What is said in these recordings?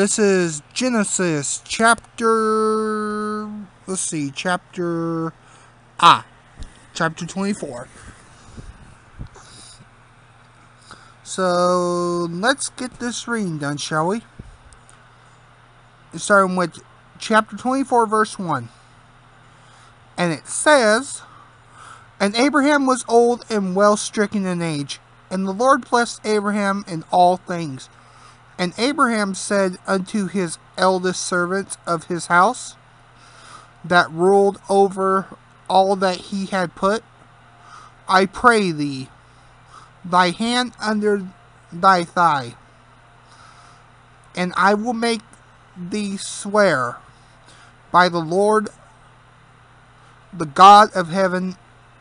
This is Genesis chapter, let's see, chapter 24. So, let's get this reading done, shall we? Starting with chapter 24, verse 1. And it says, And Abraham was old and well stricken in age, and the Lord blessed Abraham in all things. And Abraham said unto his eldest servants of his house, that ruled over all that he had put, I pray thee, thy hand under thy thigh, and I will make thee swear by the Lord, the God of heaven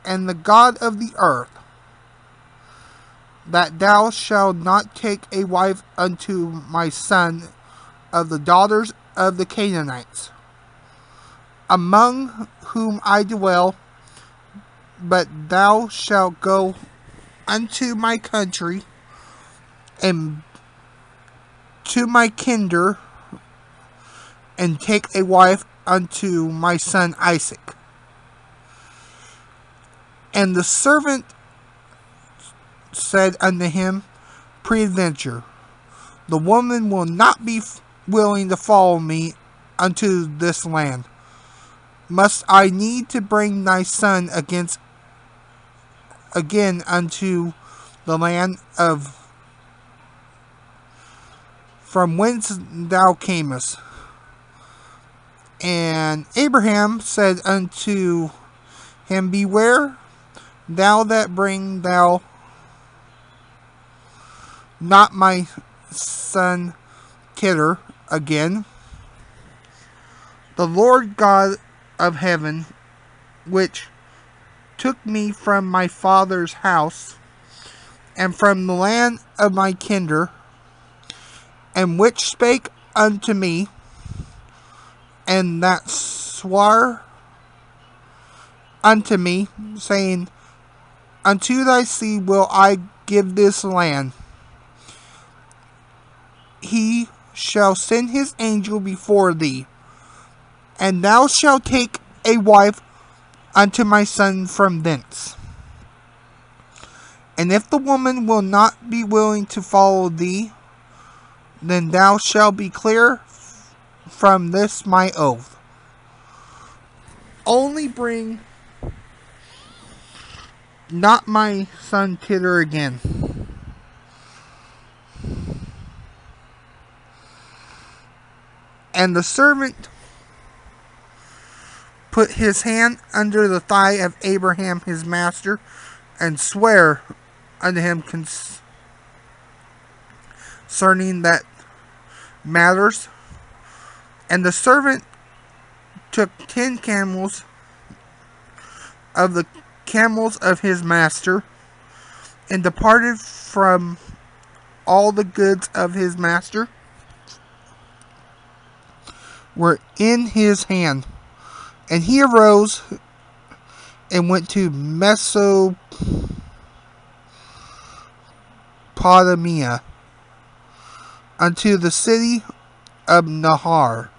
and the God of the earth, that thou shalt not take a wife unto my son of the daughters of the Canaanites, among whom I dwell, but thou shalt go unto my country and to my kindred, and take a wife unto my son Isaac. And the servant said unto him, Peradventure, the woman will not be willing to follow me unto this land. Must I need to bring thy son again unto the land of from whence thou camest? And Abraham said unto him, Beware thou that bring thou not my son hither again. The Lord God of heaven, which took me from my father's house, and from the land of my kindred, and which spake unto me, and that sware unto me, saying, Unto thy seed will I give this land. He shall send his angel before thee, and thou shalt take a wife unto my son from thence. And if the woman will not be willing to follow thee, then thou shalt be clear from this my oath. Only bring not my son hither again. And the servant put his hand under the thigh of Abraham his master, and sware unto him concerning that matters. And the servant took 10 camels of the camels of his master, and departed from all the goods of his master were in his hand. And he arose and went to Mesopotamia, unto the city of Nahar.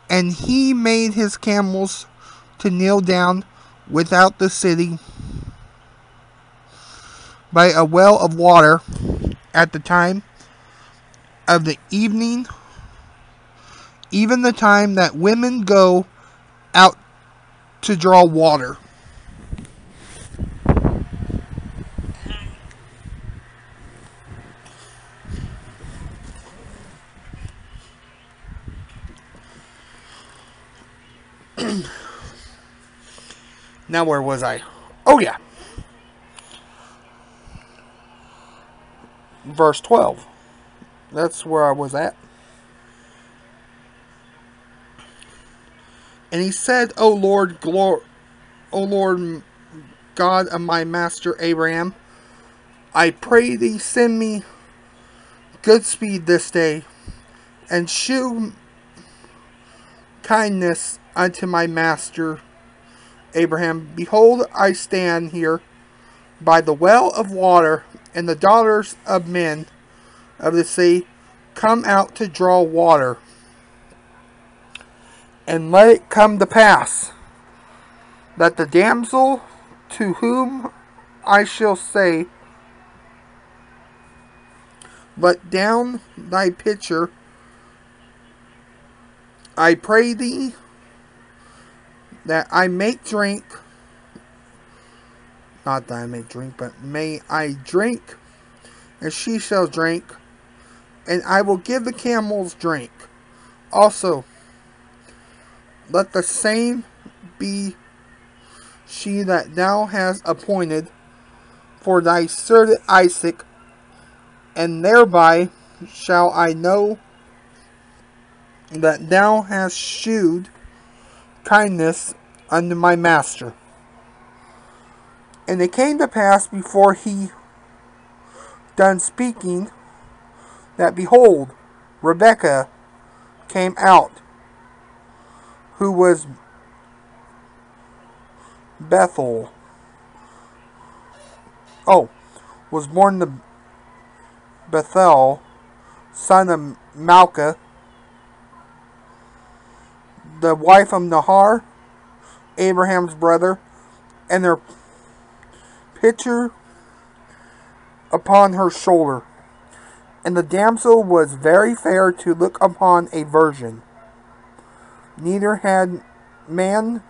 And he made his camels to kneel down without the city by a well of water at the time of the evening, even the time that women go out to draw water. Now where was I? Oh yeah. Verse 12. That's where I was at. And he said, O Lord God of my master Abraham, I pray thee send me good speed this day, and shew kindness unto my master Abraham. Behold, I stand here by the well of water, and the daughters of men of the sea come out to draw water. And let it come to pass, that the damsel to whom I shall say, let down thy pitcher, I pray thee, that I may drink, not that I may drink, but may I drink, and she shall drink, and I will give the camels drink. Also, let the same be she that thou hast appointed for thy servant Isaac, and thereby shall I know that thou hast shewed kindness unto my master. And it came to pass before he done speaking, that behold, Rebekah came out, who was was born to Bethuel, son of Malchah, the wife of Nahor, Abraham's brother, and their pitcher upon her shoulder. And the damsel was very fair to look upon a virgin. Neither had man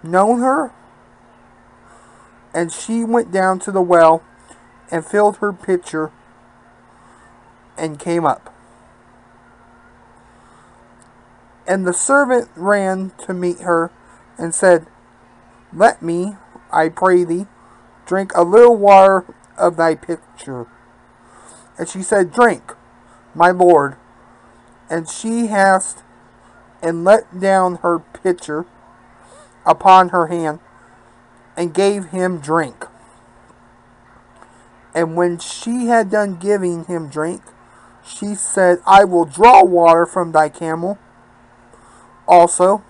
known her. And she went down to the well, and filled her pitcher, and came up. And the servant ran to meet her, and said, let me, I pray thee, drink a little water of thy pitcher. And she said, drink, my lord. And she haste, and let down her pitcher upon her hand, and gave him drink. And when she had done giving him drink, she said, I will draw water from thy camel also,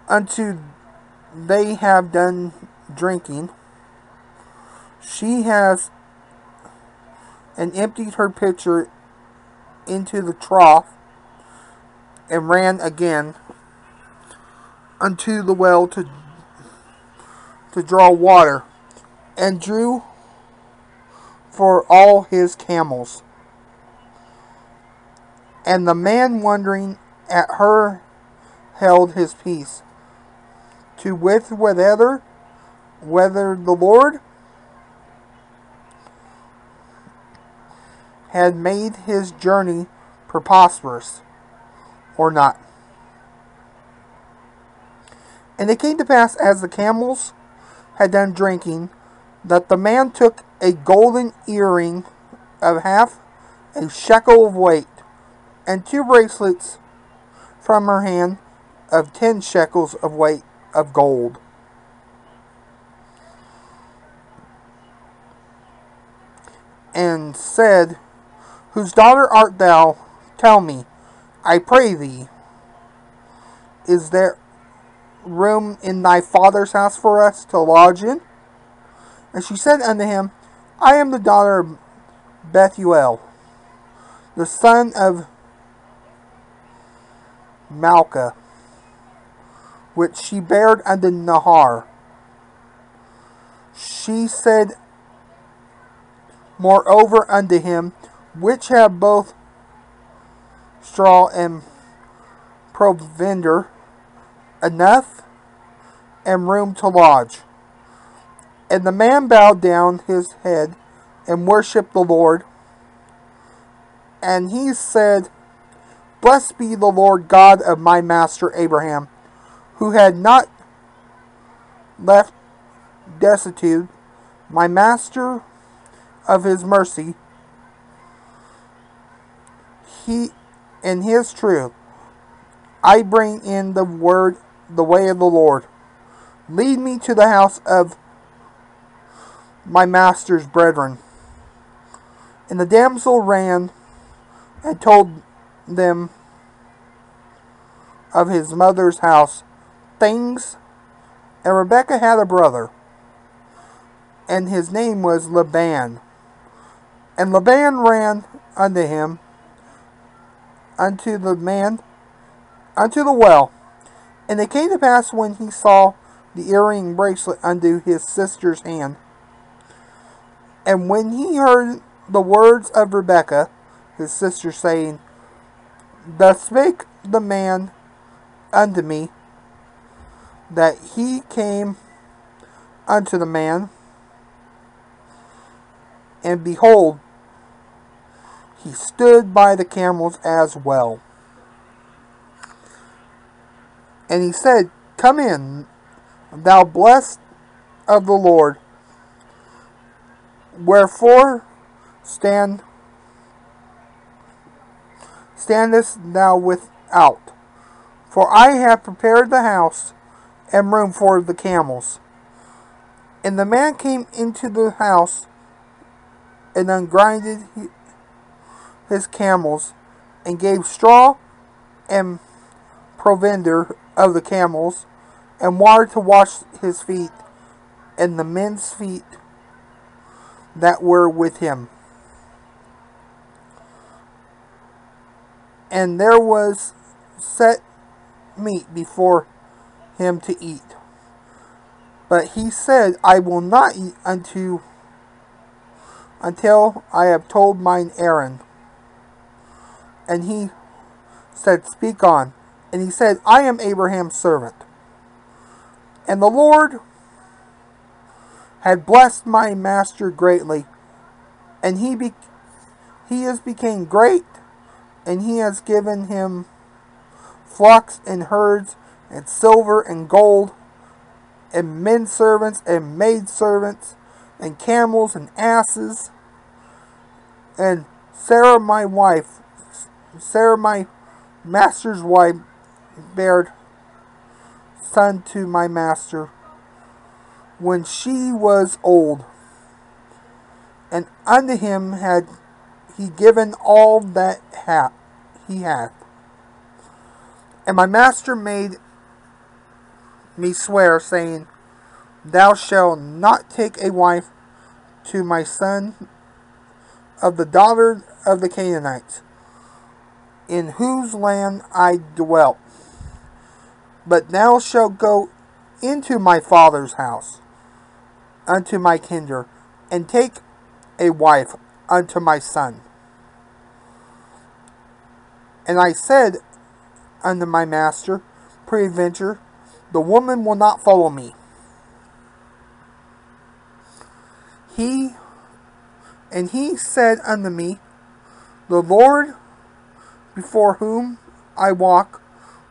unto they have done drinking. She has and emptied her pitcher into the trough, and ran again unto the well to draw water, and drew for all his camels. And the man, wondering at her, held his peace, to wit whether the Lord had made his journey prosperous or not. And it came to pass, as the camels had done drinking, that the man took a golden earring of half a shekel of weight, and 2 bracelets from her hand of 10 shekels of weight of gold. And said, whose daughter art thou? Tell me, I pray thee. Is there room in thy father's house for us to lodge in? And she said unto him, I am the daughter of Bethuel, the son of Malchah, which she bare unto Nahor. She said moreover unto him, which have both straw and provender enough, and room to lodge. And the man bowed down his head and worshipped the Lord. And he said, blessed be the Lord God of my master Abraham, who had not left destitute my master of his mercy, he in his truth. I bring in the way of the Lord. Lead me to the house of my master's brethren. And the damsel ran and told them of his mother's house things. And Rebekah had a brother, and his name was Laban. And Laban ran unto him, unto the man, unto the well. And it came to pass, when he saw the earring bracelet unto his sister's hand, and when he heard the words of Rebekah, his sister, saying, Thus spake the man unto me, that he came unto the man, and behold, he stood by the camels as well. And he said, Come in, thou blessed of the Lord. Wherefore standest thou without? For I have prepared the house and room for the camels. And the man came into the house, and ungrinded his camels, and gave straw and provender of the camels, and water to wash his feet, and the men's feet that were with him. And there was set meat before him to eat. But he said, I will not eat until I have told mine errand. And he said, Speak on. And he said, I am Abraham's servant. And the Lord had blessed my master greatly, and he has become great, and he has given him flocks and herds, and silver and gold, and men servants and maid servants, and camels and asses. And Sarah my master's wife, bare son to my master, when she was old, and unto him had he given all that he hath. And my master made me swear, saying, Thou shalt not take a wife to my son of the daughter of the Canaanites, in whose land I dwelt, but thou shalt go into my father's house, unto my kinder, and take a wife unto my son. And I said unto my master, Peradventure, the woman will not follow me. He said unto me, The Lord, before whom I walk,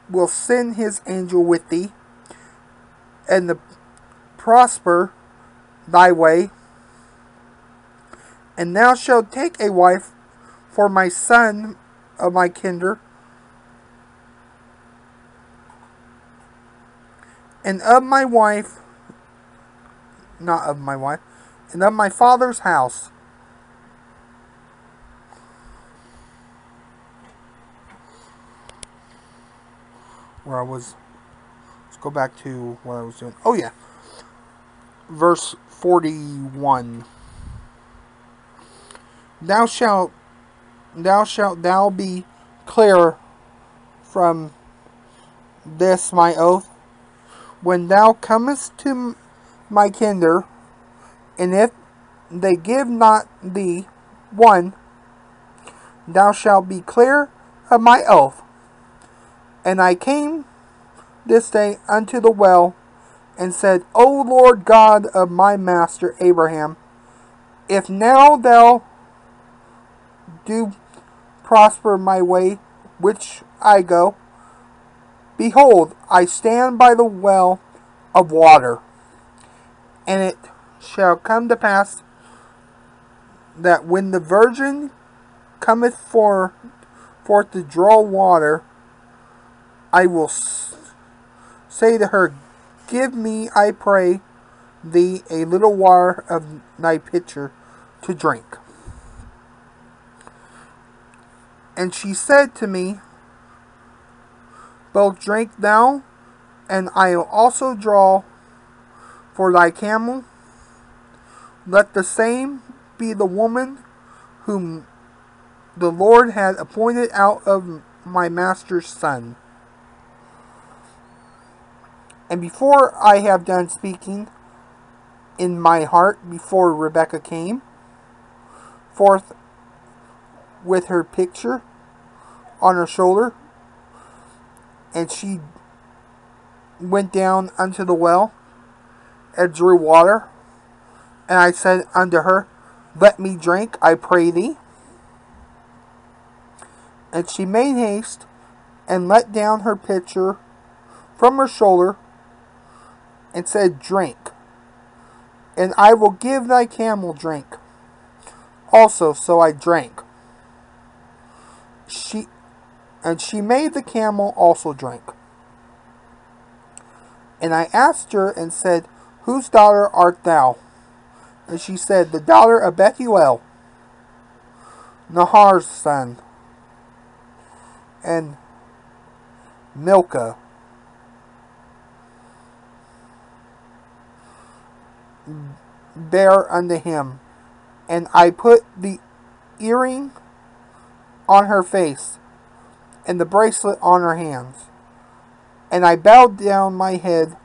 will send his angel with thee, and to prosper thy way, and thou shalt take a wife for my son of my kinder, and of my wife, not of my wife, and of my father's house. Where I was, let's go back to what I was doing. Oh yeah, verse 41. Thou shalt be clear from this my oath, when thou comest to my kinder, and if they give not thee one, thou shalt be clear of my oath. And I came this day unto the well, and said, O Lord God of my master Abraham, if now thou do prosper my way which I go, behold, I stand by the well of water. And it shall come to pass that when the virgin cometh forth to draw water, I will say to her, Give me, I pray thee, a little water of thy pitcher to drink. And she said to me, Both drink thou, and I will also draw for thy camel. Let the same be the woman whom the Lord had appointed out of my master's son. And before I have done speaking in my heart, before Rebekah came forth with her picture on her shoulder, and she went down unto the well and drew water, and I said unto her, Let me drink, I pray thee. And she made haste, and let down her pitcher from her shoulder, and said, Drink, and I will give thy camel drink. Also, so I drank. She made the camel also drink. And I asked her and said, Whose daughter art thou? And she said, The daughter of Bethuel, Nahor's son, and Milcah. Bare unto him. And I put the earring on her face, and the bracelet on her hands. And I bowed down my head,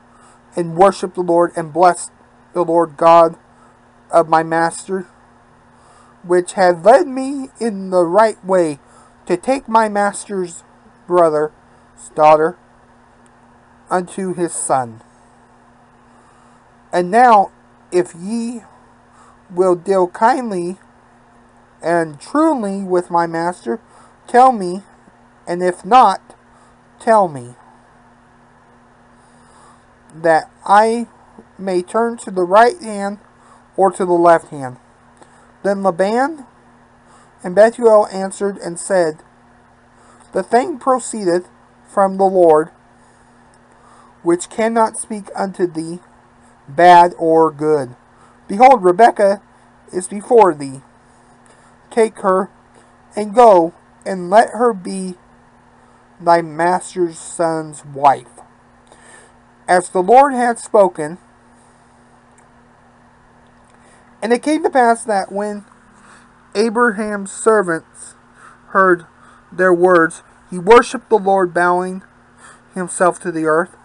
and worshipped the Lord, and blessed the Lord God of my master, which had led me in the right way to take my master's brother's daughter unto his son. And now, if ye will deal kindly and truly with my master, tell me, and if not, tell me, that I may turn to the right hand or to the left hand. Then Laban and Bethuel answered and said, The thing proceedeth from the Lord, which cannot speak unto thee bad or good. Behold, Rebekah is before thee. Take her, and go, and let her be thy master's son's wife. As the Lord had spoken. And it came to pass that when Abraham's servants heard their words, he worshipped the Lord, bowing himself to the earth.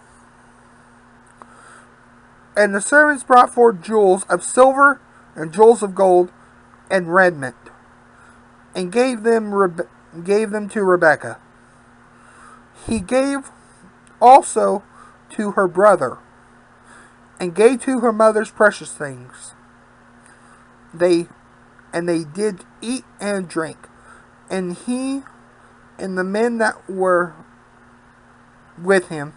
And the servants brought forth jewels of silver and jewels of gold and raiment, and gave them to Rebekah. He gave also to her brother, and gave to her mother's precious things. They did eat and drink, and he and the men that were with him,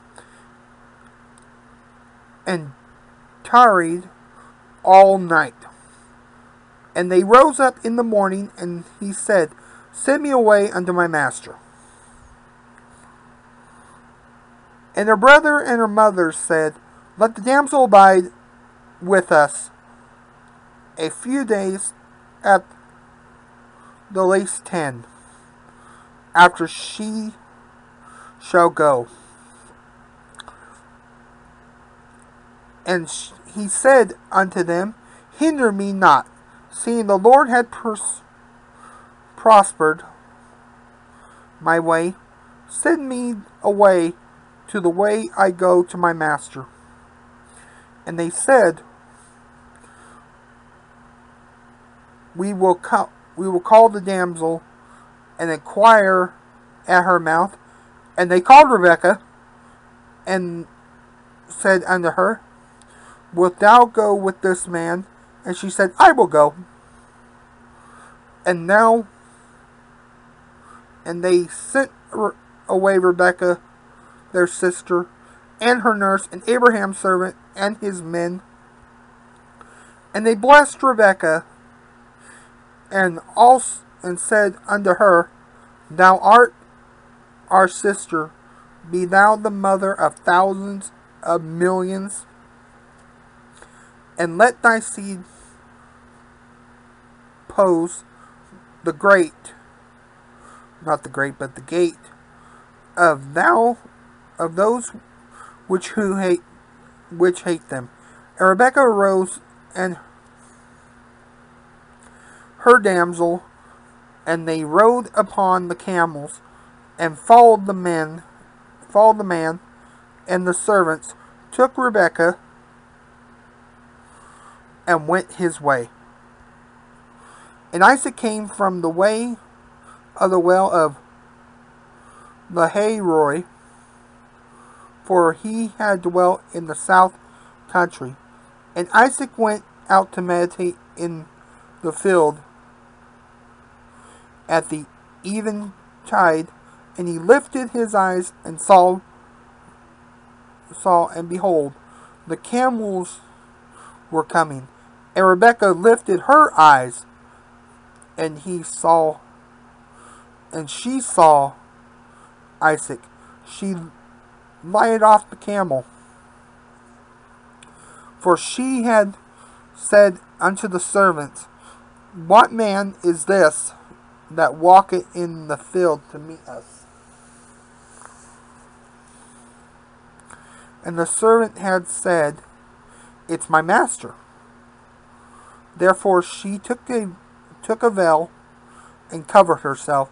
and tarried all night. And they rose up in the morning, and he said, Send me away unto my master. And her brother and her mother said, Let the damsel abide with us a few days, at the least 10, after she shall go. And he said unto them, Hinder me not, seeing the Lord had prospered my way. Send me away to the way I go to my master. And they said, We will call the damsel and inquire at her mouth. And they called Rebekah and said unto her, Wilt thou go with this man? And she said, I will go. And they sent away Rebekah, their sister, and her nurse, and Abraham's servant, and his men. And they blessed Rebekah, and said unto her, Thou art our sister, be thou the mother of thousands of millions, and let thy seed pose the great, not the great, but the gate of those which hate them. And Rebekah arose, and her damsel And they rode upon the camels, and followed the man, and the servants took Rebekah, and went his way. And Isaac came from the way of the well of Lahairoi, for he had dwelt in the south country. And Isaac went out to meditate in the field at the eventide, and he lifted his eyes and saw, and behold, the camels were coming. And Rebekah lifted her eyes, and she saw Isaac. She lighted off the camel, for she had said unto the servants, What man is this that walketh in the field to meet us? And the servant had said, It's my master. Therefore she took a veil and covered herself.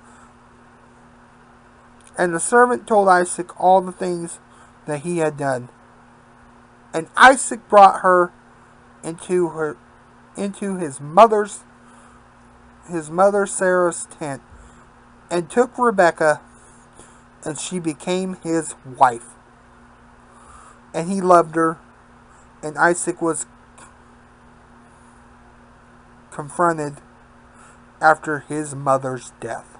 And the servant told Isaac all the things that he had done. And Isaac brought her into his mother Sarah's tent, and took Rebekah, and she became his wife. And he loved her, and Isaac was confronted after his mother's death.